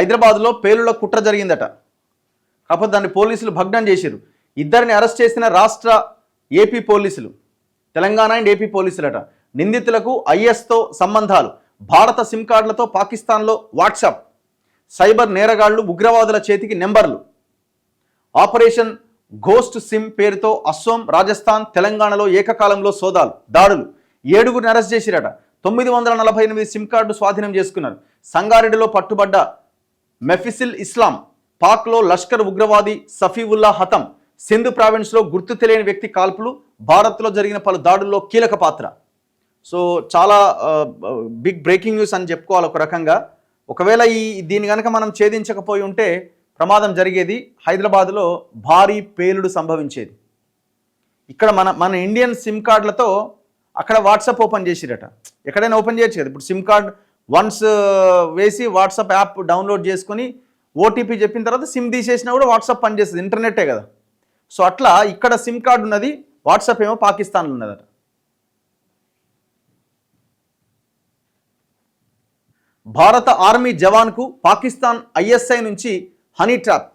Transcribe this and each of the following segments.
హైదరాబాద్లో పేలుళ్ల కుట్ర జరిగిందట. కాకపోతే దాన్ని పోలీసులు భగ్నం చేశారు. ఇద్దరిని అరెస్ట్ చేసిన రాష్ట్ర ఏపీ పోలీసులు, తెలంగాణ అండ్ ఏపీ పోలీసులట. నిందితులకు ఐఎస్తో సంబంధాలు, భారత సిమ్ కార్డులతో పాకిస్తాన్లో వాట్సాప్, సైబర్ నేరగాళ్లు, ఉగ్రవాదుల చేతికి నెంబర్లు. ఆపరేషన్ ఘోస్ట్ సిమ్ పేరుతో అస్సోం, రాజస్థాన్, తెలంగాణలో ఏకకాలంలో దాడులు. 7గురిని అరెస్ట్ చేసిరట. 948 సిమ్ కార్డు స్వాధీనం చేసుకున్నారు. సంగారెడ్డిలో పట్టుబడ్డ మెఫిసిల్ ఇస్లాం, పాక్లో లష్కర్ ఉగ్రవాది సఫీవుల్లా హతం, సింధు ప్రావిన్స్లో గుర్తు తెలియని వ్యక్తి కాల్పులు, భారత్లో జరిగిన పలు దాడుల్లో కీలక పాత్ర. సో చాలా బిగ్ బ్రేకింగ్ న్యూస్ అని చెప్పుకోవాలి ఒక రకంగా. ఒకవేళ దీన్ని కనుక మనం ఛేదించకపోయి ఉంటే ప్రమాదం జరిగేది. హైదరాబాద్లో భారీ పేలుడు సంభవించేది. ఇక్కడ మన ఇండియన్ సిమ్ కార్డులతో అక్కడ వాట్సాప్ ఓపెన్ చేసిరట. ఎక్కడైనా ఓపెన్ చేయొచ్చు కదా. ఇప్పుడు సిమ్ కార్డ్ వన్స్ వేసి వాట్సాప్ యాప్ డౌన్లోడ్ చేసుకొని ఓటీపీ చెప్పిన తర్వాత సిమ్ తీసేసినా కూడా వాట్సాప్ పనిచేస్తుంది, ఇంటర్నెట్టే కదా. సో అట్లా ఇక్కడ సిమ్ కార్డు ఉన్నది, వాట్సాప్ ఏమో పాకిస్తాన్లో ఉన్నదట. భారత ఆర్మీ జవాన్కు పాకిస్తాన్ ఐఎస్ఐ నుంచి హనీ ట్రాప్.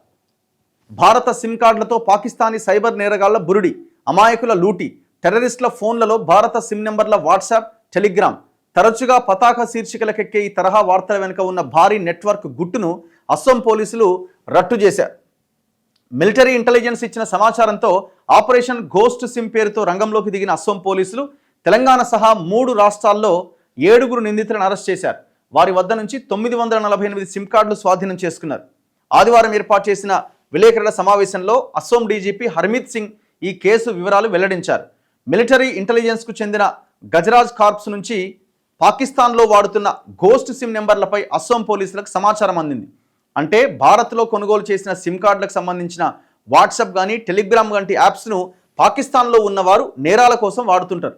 భారత సిమ్ కార్డులతో పాకిస్తానీ సైబర్ నేరగాళ్ల బురుడి, అమాయకుల లూటీ, టెర్రరిస్టుల ఫోన్లలో భారత సిమ్ నెంబర్ల వాట్సాప్, టెలిగ్రామ్. తరచుగా పతాక శీర్షికలకెక్కే ఈ తరహా వార్తల వెనుక ఉన్న భారీ నెట్వర్క్ గుట్టును అస్సోం పోలీసులు రట్టు చేశారు. మిలిటరీ ఇంటెలిజెన్స్ ఇచ్చిన సమాచారంతో ఆపరేషన్ ఘోస్ట్ సిమ్ పేరుతో రంగంలోకి దిగిన అస్సోం పోలీసులు తెలంగాణ సహా 3 రాష్ట్రాల్లో 7గురు నిందితులను అరెస్ట్ చేశారు. వారి వద్ద నుంచి 948 సిమ్ కార్డులు స్వాధీనం చేసుకున్నారు. ఆదివారం ఏర్పాటు చేసిన విలేకరుల సమావేశంలో అస్సోం డీజీపీ హర్మీత్ సింగ్ ఈ కేసు వివరాలు వెల్లడించారు. మిలిటరీ ఇంటెలిజెన్స్కు చెందిన గజరాజ్ కార్ప్స్ నుంచి పాకిస్తాన్లో వాడుతున్న ఘోస్ట్ సిమ్ నెంబర్లపై అస్సోం పోలీసులకు సమాచారం అందింది. అంటే భారత్లో కొనుగోలు చేసిన సిమ్ కార్డులకు సంబంధించిన వాట్సాప్ కానీ టెలిగ్రామ్ వంటి యాప్స్ను పాకిస్తాన్లో ఉన్నవారు నేరాల కోసం వాడుతుంటారు.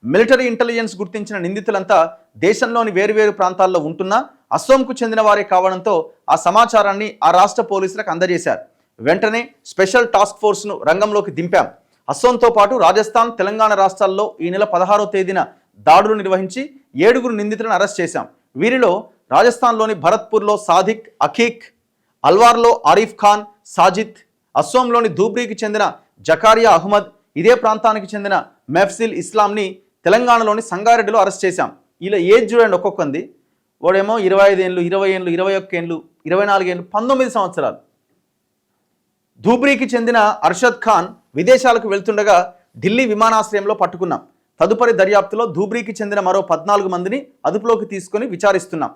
మిలిటరీ ఇంటెలిజెన్స్ గుర్తించిన నిందితులంతా దేశంలోని వేరువేరు ప్రాంతాల్లో ఉంటున్నా అస్సోంకు చెందిన వారే కావడంతో ఆ సమాచారాన్ని ఆ రాష్ట్ర పోలీసులకు అందజేశారు. వెంటనే స్పెషల్ టాస్క్ ఫోర్స్ను రంగంలోకి దింపాం. అస్సోంతో పాటు రాజస్థాన్, తెలంగాణ రాష్ట్రాల్లో ఈ నెల 16వ తేదీన దాడులు నిర్వహించి 7గురు నిందితులను అరెస్ట్ చేశాం. వీరిలో రాజస్థాన్లోని భరత్పూర్లో సాదిక్, అఖీక్, అల్వార్లో ఆరిఫ్ ఖాన్, సాజిద్, అస్సోంలోని ధూబ్రీకి చెందిన జకారియా అహ్మద్, ఇదే ప్రాంతానికి చెందిన మెఫ్సిల్ ఇస్లాంని తెలంగాణలోని సంగారెడ్డిలో అరెస్ట్ చేశాం. ఇలా ఏజ్ చూడండి ఒక్కొక్కంది. వాడేమో 25 ఏళ్ళు, 20 ఏళ్ళు, 21 ఏళ్ళు, 24 ఏళ్ళు, 19 సంవత్సరాలు. ధూబ్రీకి చెందిన అర్షద్ ఖాన్ విదేశాలకు వెళ్తుండగా ఢిల్లీ విమానాశ్రయంలో పట్టుకున్నాం. తదుపరి దర్యాప్తులో ధూబ్రీకి చెందిన మరో 14 మందిని అదుపులోకి తీసుకొని విచారిస్తున్నాం.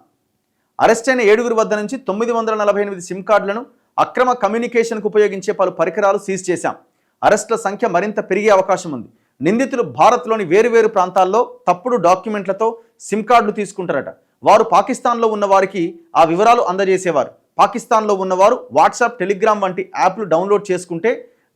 అరెస్ట్ అయిన 7గురు వద్ద నుంచి 948 సిమ్ కార్డులను, అక్రమ కమ్యూనికేషన్కు ఉపయోగించే పలు పరికరాలు సీజ్ చేశాం. అరెస్టుల సంఖ్య మరింత పెరిగే అవకాశం ఉంది. నిందితులు భారత్లోని వేరువేరు ప్రాంతాల్లో తప్పుడు డాక్యుమెంట్లతో సిమ్ కార్డులు తీసుకుంటారట. వారు పాకిస్తాన్లో ఉన్న వారికి ఆ వివరాలు అందజేసేవారు. పాకిస్తాన్లో ఉన్నవారు వాట్సాప్, టెలిగ్రామ్ వంటి యాప్లు డౌన్లోడ్ చేసుకుంటే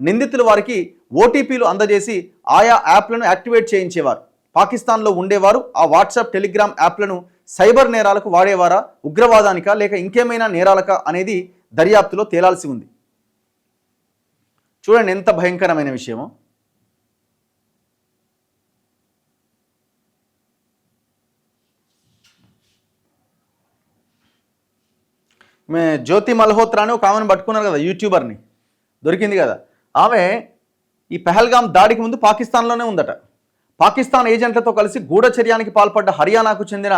నిందితులు వారికి ఓటీపీలు అందజేసి ఆయా యాప్లను యాక్టివేట్ చేయించేవారు. పాకిస్తాన్లో ఉండేవారు ఆ వాట్సాప్, టెలిగ్రామ్ యాప్లను సైబర్ నేరాలకు వాడేవారా, ఉగ్రవాదానికా లేక ఇంకేమైనా నేరాలకా అనేది దర్యాప్తులో తేలాల్సి ఉంది. చూడండి ఎంత భయంకరమైన విషయమో. జ్యోతి మల్హోత్రా అని ఒక ఆమెను పట్టుకున్నారు కదా, యూట్యూబర్ని, దొరికింది కదా. ఆమె ఈ పెహల్గాం దాడికి ముందు పాకిస్తాన్లోనే ఉందట. పాకిస్తాన్ ఏజెంట్లతో కలిసి గూఢచర్యానికి పాల్పడ్డ హర్యానాకు చెందిన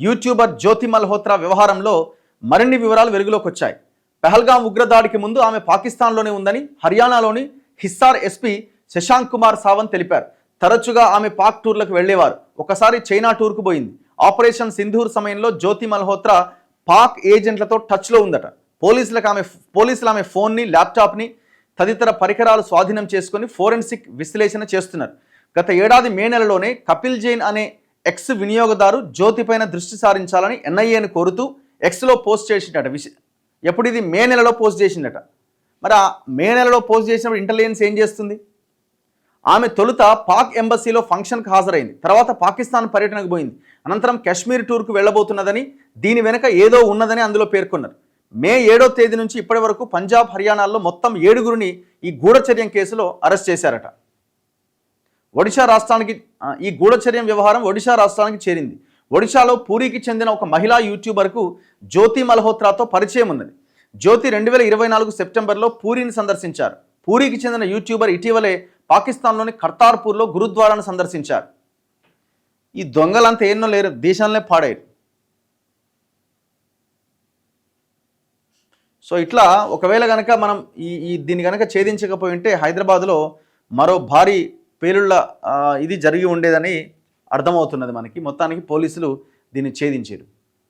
యూట్యూబర్ జ్యోతి మల్హోత్రా వ్యవహారంలో మరిన్ని వివరాలు వెలుగులోకి వచ్చాయి. పెహల్గాం ఉగ్రదాడికి ముందు ఆమె పాకిస్తాన్లోనే ఉందని హర్యానాలోని హిస్సార్ ఎస్పీ శశాంక్ కుమార్ సావంత్ తెలిపారు. తరచుగా ఆమె పాక్ టూర్లకు వెళ్లేవారు. ఒకసారి చైనా టూర్కు పోయింది. ఆపరేషన్ సింధూర్ సమయంలో జ్యోతి మల్హోత్రా పాక్ ఏజెంట్లతో టచ్లో ఉందట. పోలీసులు ఆమె ఫోన్ని, ల్యాప్టాప్ని, తదితర పరికరాలు స్వాధీనం చేసుకుని ఫోరెన్సిక్ విశ్లేషణ చేస్తున్నారు. గత ఏడాది మే నెలలోనే కపిల్ జైన్ అనే ఎక్స్ వినియోగదారు జ్యోతిపైన దృష్టి సారించాలని ఎన్ఐఏను కోరుతూ ఎక్స్లో పోస్ట్ చేసిందట. ఎప్పుడు ఇది మే నెలలో పోస్ట్ చేసిందట. మరి ఆ మే నెలలో పోస్ట్ చేసినప్పుడు ఇంటెలిజెన్స్ ఏం చేస్తుంది? ఆమె తొలుత పాక్ ఎంబసీలో ఫంక్షన్కి హాజరైంది. తర్వాత పాకిస్తాన్ పర్యటనకు పోయింది. అనంతరం కాశ్మీర్ టూర్కు వెళ్లబోతున్నదని, దీని వెనుక ఏదో ఉన్నదని అందులో పేర్కొన్నారు. మే 7వ తేదీ నుంచి ఇప్పటి వరకు పంజాబ్, హర్యానాల్లో మొత్తం 7గురిని ఈ గూఢచర్యం కేసులో అరెస్ట్ చేశారట. ఒడిశా రాష్ట్రానికి ఈ గూఢచర్యం వ్యవహారం ఒడిశా రాష్ట్రానికి చేరింది. ఒడిశాలో పూరికి చెందిన ఒక మహిళా యూట్యూబర్కు జ్యోతి మల్హోత్రాతో పరిచయం ఉన్నది. జ్యోతి 2024 సెప్టెంబర్లో పూరిని సందర్శించారు. పూరికి చెందిన యూట్యూబర్ ఇటీవలే పాకిస్తాన్లోని కర్తార్పూర్లో గురుద్వారాను సందర్శించారు. ఈ దొంగలంతా ఎన్నో లేరు, దేశాలనే పాడారు. సో ఇట్లా ఒకవేళ కనుక మనం దీన్ని కనుక ఛేదించకపోయి ఉంటే హైదరాబాద్లో మరో భారీ పేలుళ్ళ ఇది జరిగి ఉండేదని అర్థమవుతున్నది మనకి. మొత్తానికి పోలీసులు దీన్ని ఛేదించారు.